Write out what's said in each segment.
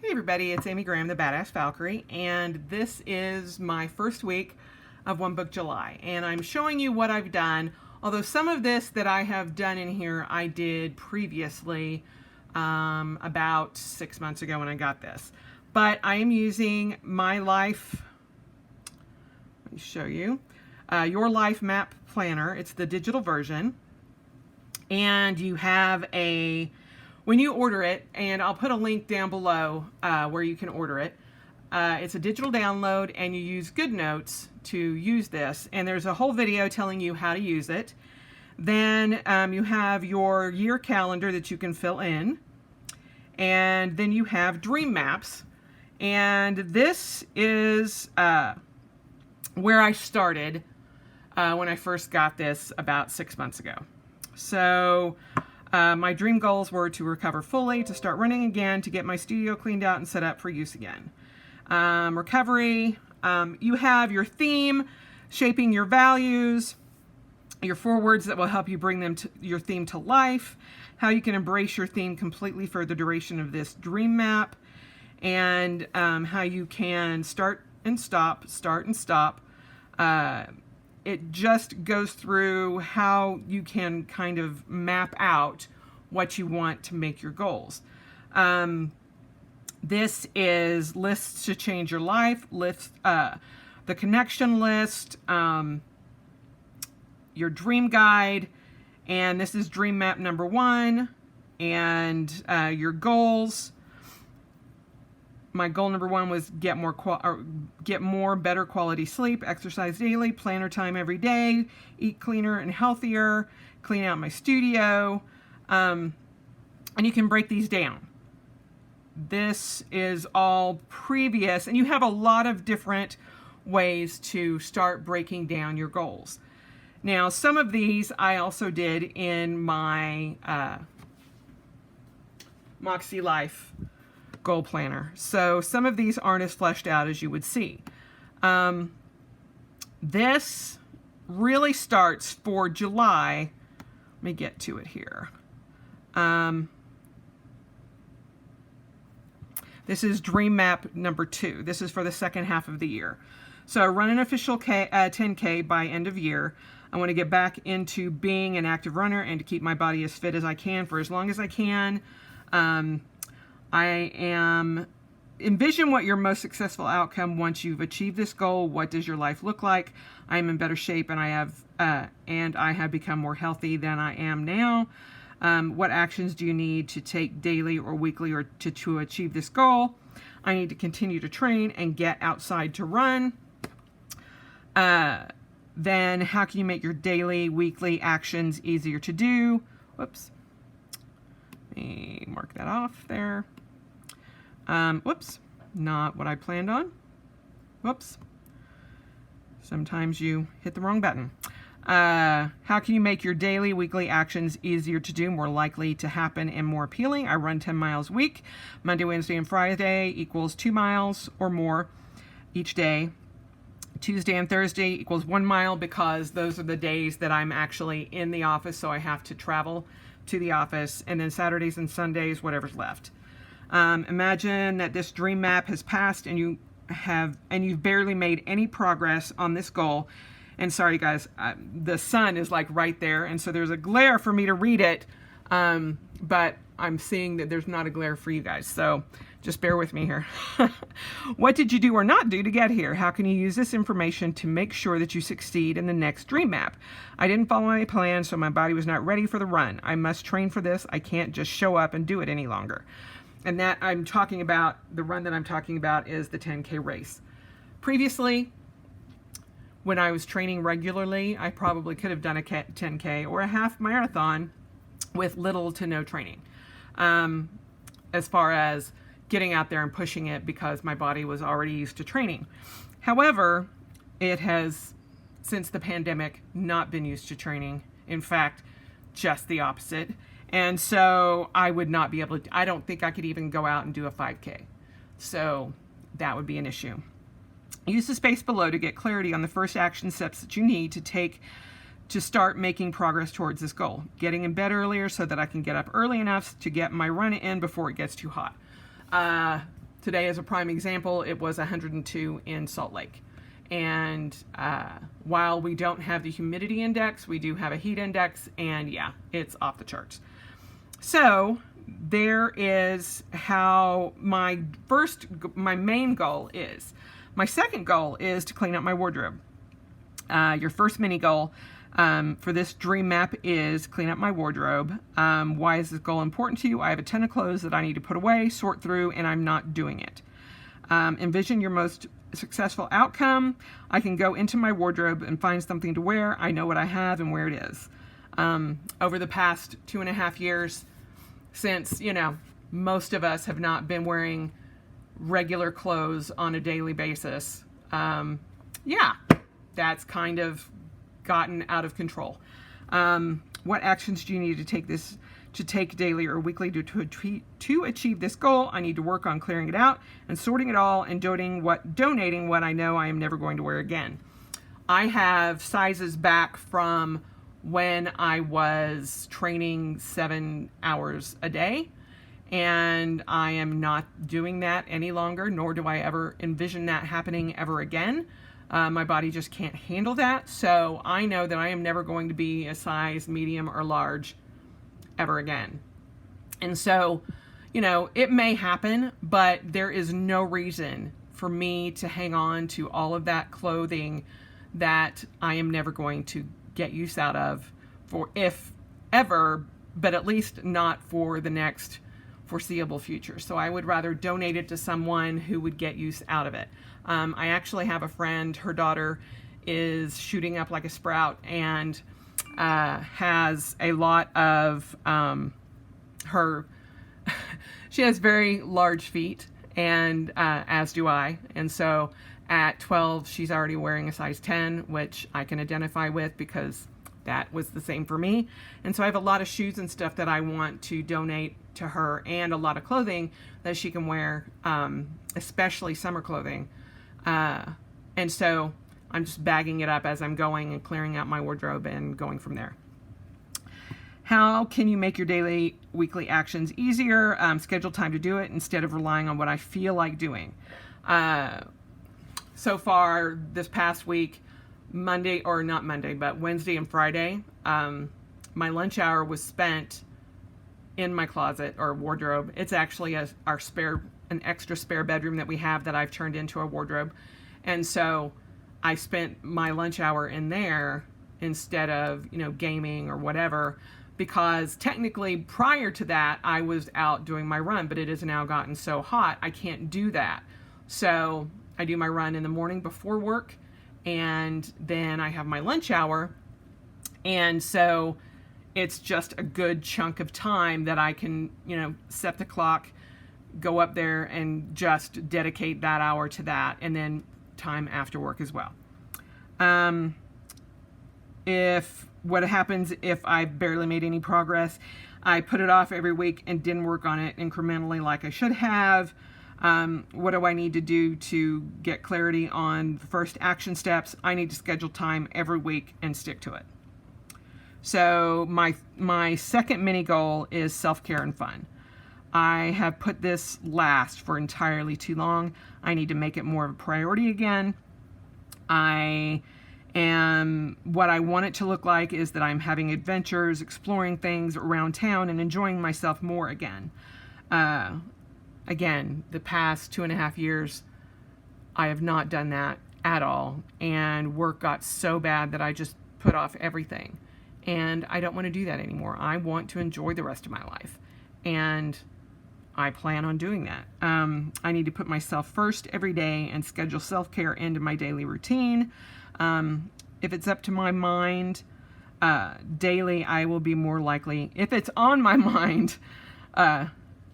Hey everybody, it's Amy Graham, the Badass Valkyrie, and this is my first week of One Book July, and I'm showing you what I've done, although some of this that I have done in here I did previously about 6 months ago when I got this. But I am using My Life, let me show you, Your Life Map Planner. It's the digital version, and you have when you order it, and I'll put a link down below where you can order it. It's a digital download, and you use GoodNotes to use this. And there's a whole video telling you how to use it. Then you have your year calendar that you can fill in. And then you have dream maps. And this is where I started when I first got this about 6 months ago. So my dream goals were to recover fully, to start running again, to get my studio cleaned out and set up for use again. Recovery, you have your theme, shaping your values, your 4 words that will help you bring your theme to life, how you can embrace your theme completely for the duration of this dream map, and how you can start and stop. It just goes through how you can kind of map out what you want to make your goals. This is lists to change your life, the connection list, your dream guide, and this is dream map number 1, and your goals. My goal number 1 was get more better quality sleep, exercise daily, planner time every day, eat cleaner and healthier, clean out my studio, and you can break these down. This is all previous, and you have a lot of different ways to start breaking down your goals. Now, some of these I also did in my Moxie Life goal planner. So some of these aren't as fleshed out as you would see. This really starts for July. Let me get to it here. This is dream map number 2. This is for the second half of the year. So run an official 10K by end of year. I want to get back into being an active runner and to keep my body as fit as I can for as long as I can. Envision what your most successful outcome once you've achieved this goal. What does your life look like? I am in better shape, and I have become more healthy than I am now. What actions do you need to take daily or weekly or to achieve this goal? I need to continue to train and get outside to run. Then how can you make your daily, weekly actions easier to do? Whoops. Let me mark that off there. Whoops, not what I planned on. Whoops. Sometimes you hit the wrong button. How can you make your daily, weekly actions easier to do, more likely to happen, and more appealing? I run 10 miles a week. Monday, Wednesday, and Friday equals 2 miles or more each day. Tuesday and Thursday equals 1 mile because those are the days that I'm actually in the office, so I have to travel to the office. And then Saturdays and Sundays, whatever's left. Imagine that this dream map has passed and you've barely made any progress on this goal. And sorry guys, the sun is like right there, and so there's a glare for me to read it, but I'm seeing that there's not a glare for you guys, so just bear with me here. What did you do or not do to get here? How can you use this information to make sure that you succeed in the next dream map? I didn't follow my plan, so my body was not ready for the run. I must train for this. I can't just show up and do it any longer. And that I'm talking about, the run that I'm talking about is the 10K race. Previously, when I was training regularly, I probably could have done a 10K or a half marathon with little to no training. As far as getting out there and pushing it because my body was already used to training. However, it has, since the pandemic, not been used to training. In fact, just the opposite. And so I would not be able to, I don't think I could even go out and do a 5K. So that would be an issue. Use the space below to get clarity on the first action steps that you need to take to start making progress towards this goal. Getting in bed earlier so that I can get up early enough to get my run in before it gets too hot. today is a prime example. It was 102 in Salt Lake. And while we don't have the humidity index, we do have a heat index, and yeah, it's off the charts. So there is how my main goal is. My second goal is to clean up my wardrobe. Your first mini goal for this dream map is clean up my wardrobe. Why is this goal important to you? I have a ton of clothes that I need to put away, sort through, and I'm not doing it. Envision your most successful outcome. I can go into my wardrobe and find something to wear. I know what I have and where it is. Over the past 2.5 years, since, most of us have not been wearing regular clothes on a daily basis, that's kind of gotten out of control. What actions do you need to take daily or weekly to achieve this goal? I need to work on clearing it out and sorting it all and donating what I know I am never going to wear again. I have sizes back from when I was training 7 hours a day, and I am not doing that any longer, nor do I ever envision that happening ever again. My body just can't handle that, so I know that I am never going to be a size medium or large ever again. And so, it may happen, but there is no reason for me to hang on to all of that clothing that I am never going to get use out of for if ever, but at least not for the next foreseeable future. So I would rather donate it to someone who would get use out of it. I actually have a friend, her daughter is shooting up like a sprout and has a lot of she has very large feet, and as do I. And so at 12, she's already wearing a size 10, which I can identify with because that was the same for me. And so I have a lot of shoes and stuff that I want to donate to her, and a lot of clothing that she can wear, especially summer clothing. And so I'm just bagging it up as I'm going and clearing out my wardrobe and going from there. How can you make your daily, weekly actions easier? Schedule time to do it instead of relying on what I feel like doing. So far this past week, Wednesday and Friday, my lunch hour was spent in my closet or wardrobe. It's actually an extra spare bedroom that we have that I've turned into a wardrobe. And so I spent my lunch hour in there instead of, gaming or whatever, because technically prior to that I was out doing my run, but it has now gotten so hot I can't do that. So I do my run in the morning before work, and then I have my lunch hour. And so it's just a good chunk of time that I can, set the clock, go up there and just dedicate that hour to that, and then time after work as well. What happens if I barely made any progress? I put it off every week and didn't work on it incrementally like I should have. What do I need to do to get clarity on the first action steps? I need to schedule time every week and stick to it. So my second mini goal is self-care and fun. I have put this last for entirely too long. I need to make it more of a priority again. What I want it to look like is that I'm having adventures, exploring things around town, and enjoying myself more again. Again, the past 2.5 years, I have not done that at all, and work got so bad that I just put off everything. And I don't want to do that anymore. I want to enjoy the rest of my life, and I plan on doing that. I need to put myself first every day and schedule self-care into my daily routine. If it's up to my mind, daily, I will be more likely, if it's on my mind,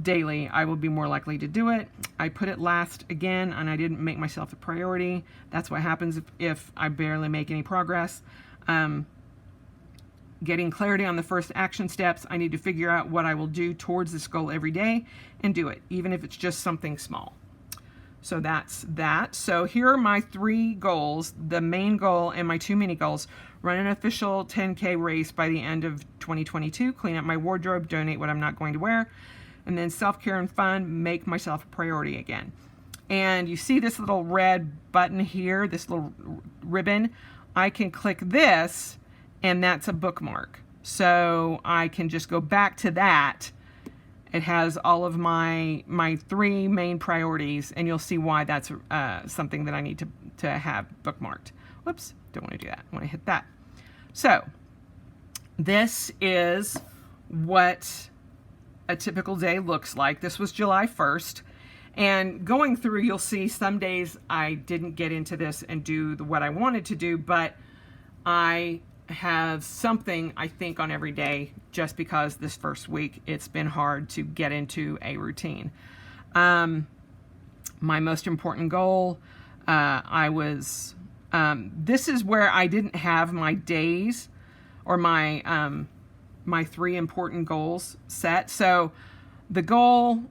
daily, I will be more likely to do it. I put it last again, and I didn't make myself a priority. That's what happens if I barely make any progress. Getting clarity on the first action steps, I need to figure out what I will do towards this goal every day and do it, even if it's just something small. So that's that. So here are my 3 goals, the main goal and my 2 mini goals. Run an official 10K race by the end of 2022, clean up my wardrobe, donate what I'm not going to wear, And then self-care and fun, make myself a priority again. And you see this little red button here, this little ribbon. I can click this, and that's a bookmark. So I can just go back to that. It has all of my 3 main priorities, and you'll see why that's something that I need to have bookmarked. Whoops, don't want to do that. I want to hit that. So this is what a typical day looks like. This was July 1st. And going through, you'll see some days I didn't get into this and do what I wanted to do, but I have something, I think, on every day, just because this first week it's been hard to get into a routine. My most important goal, this is where I didn't have my days or my 3 important goals set. So the goal,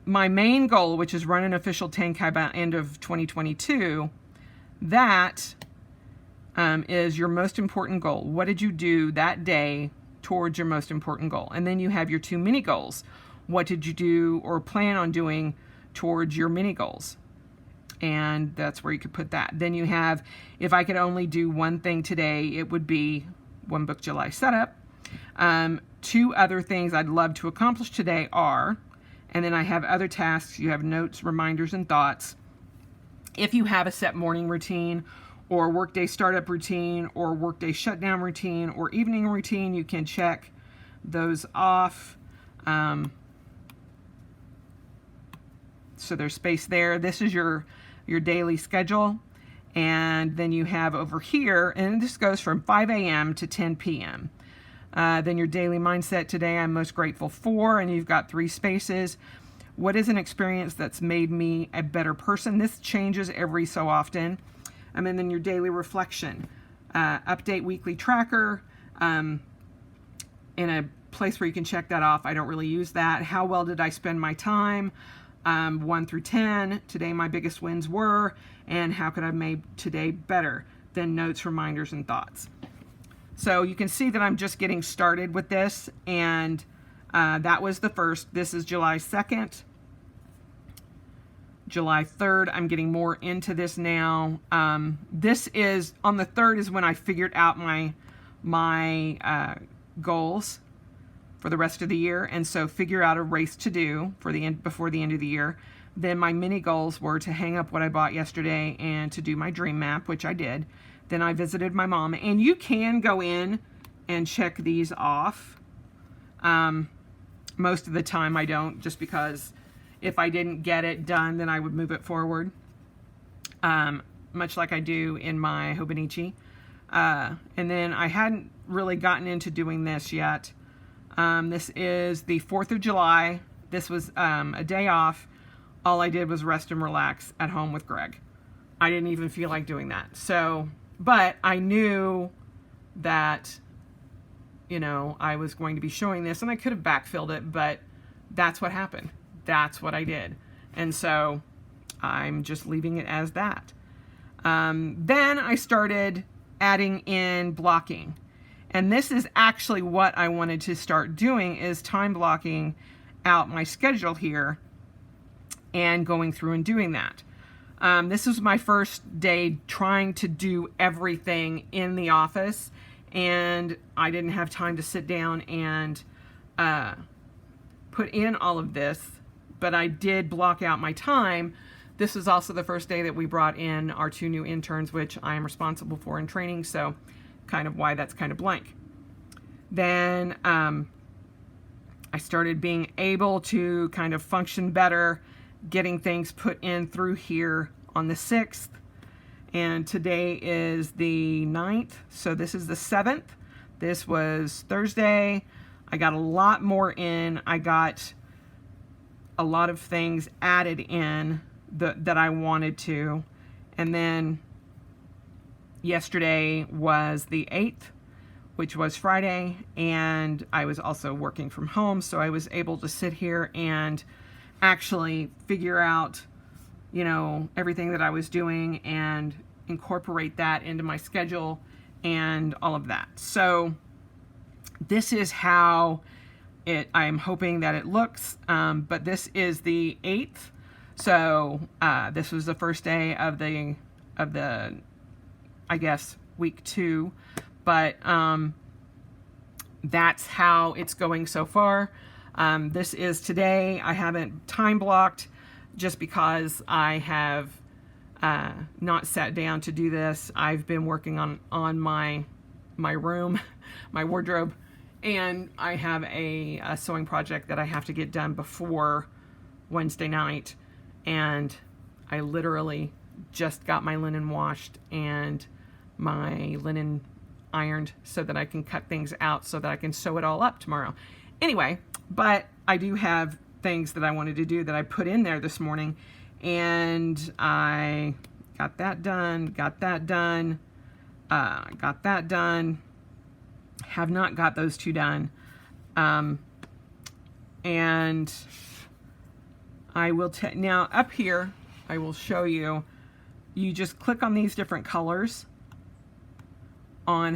my main goal, which is run an official 10K by end of 2022, that is your most important goal. What did you do that day towards your most important goal? And then you have your 2 mini goals. What did you do or plan on doing towards your mini goals? And that's where you could put that. Then you have, if I could only do one thing today, it would be 1 Book July setup. 2 other things I'd love to accomplish today are, and then I have other tasks. You have notes, reminders, and thoughts. If you have a set morning routine or workday startup routine or workday shutdown routine or evening routine, you can check those off. So there's space there. This is your daily schedule. And then you have over here, and this goes from 5 a.m. to 10 p.m. Then your daily mindset today, I'm most grateful for, and you've got 3 spaces. What is an experience that's made me a better person? This changes every so often. And then your daily reflection, update weekly tracker, in a place where you can check that off. I don't really use that. How well did I spend my time? 1 through 10, today my biggest wins were, and how could I make today better? Then notes, reminders, and thoughts. So you can see that I'm just getting started with this, and that was the first. This is July 2nd. July 3rd, I'm getting more into this now. This is, on the 3rd is when I figured out my goals for the rest of the year, and so figure out a race to do for the end, before the end of the year. Then my mini goals were to hang up what I bought yesterday and to do my dream map, which I did. Then I visited my mom, and you can go in and check these off. Most of the time I don't, just because if I didn't get it done, then I would move it forward, much like I do in my Hobonichi. And then I hadn't really gotten into doing this yet. This is the 4th of July. This was a day off. All I did was rest and relax at home with Greg. I didn't even feel like doing that. So, but I knew that, you know, I was going to be showing this, and I could have backfilled it, but that's what happened. That's what I did. And so I'm just leaving it as that. Then I started adding in blocking. And this is actually what I wanted to start doing, is time blocking out my schedule here and going through and doing that. This was my first day trying to do everything in the office, and I didn't have time to sit down and put in all of this, but I did block out my time. This was also the first day that we brought in our 2 new interns, which I am responsible for in training, so kind of why that's kind of blank. Then I started being able to kind of function better, getting things put in through here on the 6th. And today is the 9th, so this is the 7th. This was Thursday. I got a lot more in. I got a lot of things added in that I wanted to. And then yesterday was the 8th, which was Friday, and I was also working from home, so I was able to sit here and actually figure out, you know, everything that I was doing and incorporate that into my schedule and all of that. So this is how I'm hoping that it looks, but this is the 8th. So this was the first day of the I guess week 2, but that's how it's going so far. This is today. I haven't time blocked just because I have not sat down to do this. I've been working on my room, my wardrobe, and I have a sewing project that I have to get done before Wednesday night, and I literally just got my linen washed and my linen ironed so that I can cut things out so that I can sew it all up tomorrow. Anyway, but I do have things that I wanted to do that I put in there this morning, and I got that done, got that done, have not got those 2 done, and I will now up here I will show you. You just click on these different colors on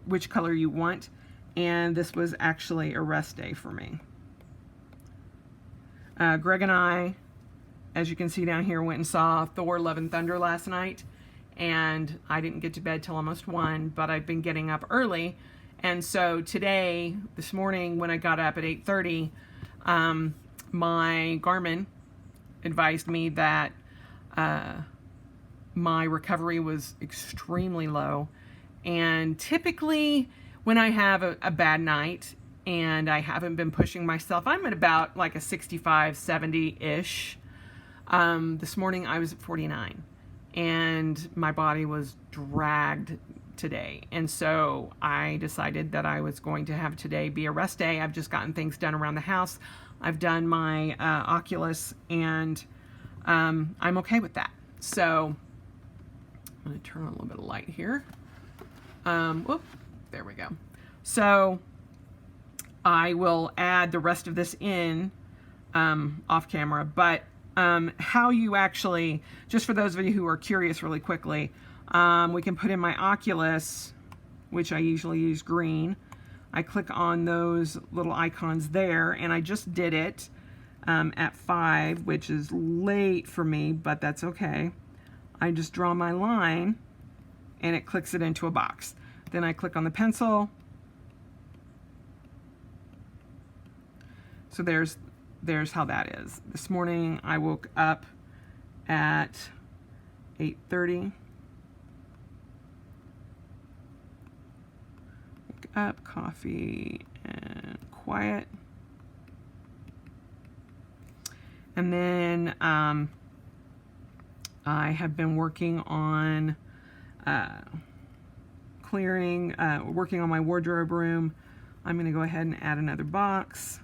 which color you want, and this was actually a rest day for me. Greg and I, as you can see down here, went and saw Thor: Love and Thunder last night, and I didn't get to bed till almost 1, but I've been getting up early, and so this morning when I got up at 8:30, my Garmin advised me that my recovery was extremely low, and typically when I have a bad night and I haven't been pushing myself, I'm at about like a 65, 70-ish. This morning I was at 49, and my body was dragged today, and so I decided that I was going to have today be a rest day. I've just gotten things done around the house. I've done my Oculus, and I'm okay with that. So I'm going to turn on a little bit of light here. Whoop, there we go. So I will add the rest of this in off camera, but how you actually, just for those of you who are curious really quickly, we can put in my Oculus, which I usually use green. I click on those little icons there, and I just did it at 5, which is late for me, but that's okay. I just draw my line, and it clicks it into a box. Then I click on the pencil. So there's how that is. This morning I woke up at 8:30. Wake up, coffee, and quiet. And then I have been working on working on my wardrobe room. I'm going to go ahead and add another box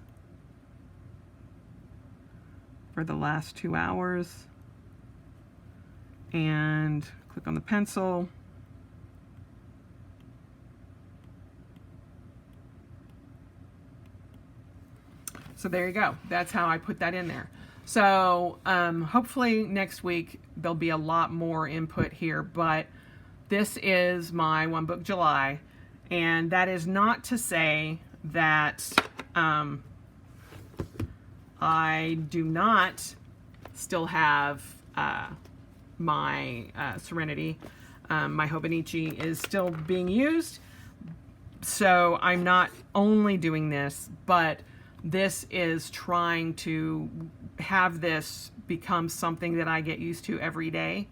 for the last 2 hours, and click on the pencil. So there you go. That's how I put that in there. So hopefully next week there'll be a lot more input here, but this is my One Book July, and that is not to say that I do not still have my Serenity. My Hobonichi is still being used, so I'm not only doing this, but this is trying to have this become something that I get used to every day.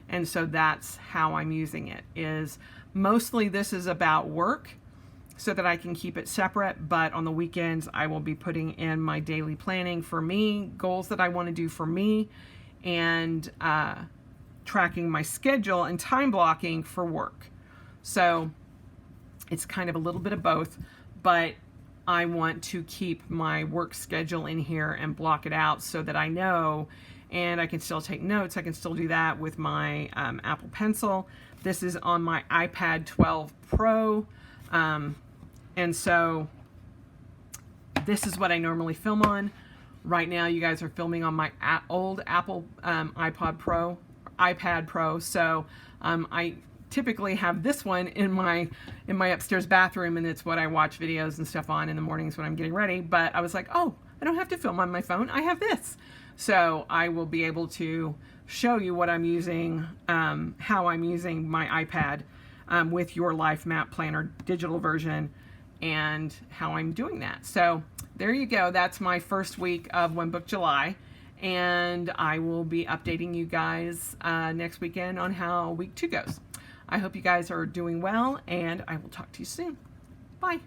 And so that's how I'm using it. Is mostly this is about work so that I can keep it separate, but on the weekends I will be putting in my daily planning for me, goals that I want to do for me, and tracking my schedule and time blocking for work. So it's kind of a little bit of both, but I want to keep my work schedule in here and block it out so that I know, and I can still take notes. I can still do that with my Apple Pencil. This is on my iPad 12 Pro, and so this is what I normally film on. Right now you guys are filming on my old Apple iPad Pro, so I typically have this one in my upstairs bathroom, and it's what I watch videos and stuff on in the mornings when I'm getting ready. But I was like, oh, I don't have to film on my phone. I have this. So I will be able to show you what I'm using, how I'm using my iPad with your Life Map Planner digital version, and how I'm doing that. So there you go. That's my first week of One Book July. And I will be updating you guys next weekend on how week 2 goes. I hope you guys are doing well, and I will talk to you soon. Bye.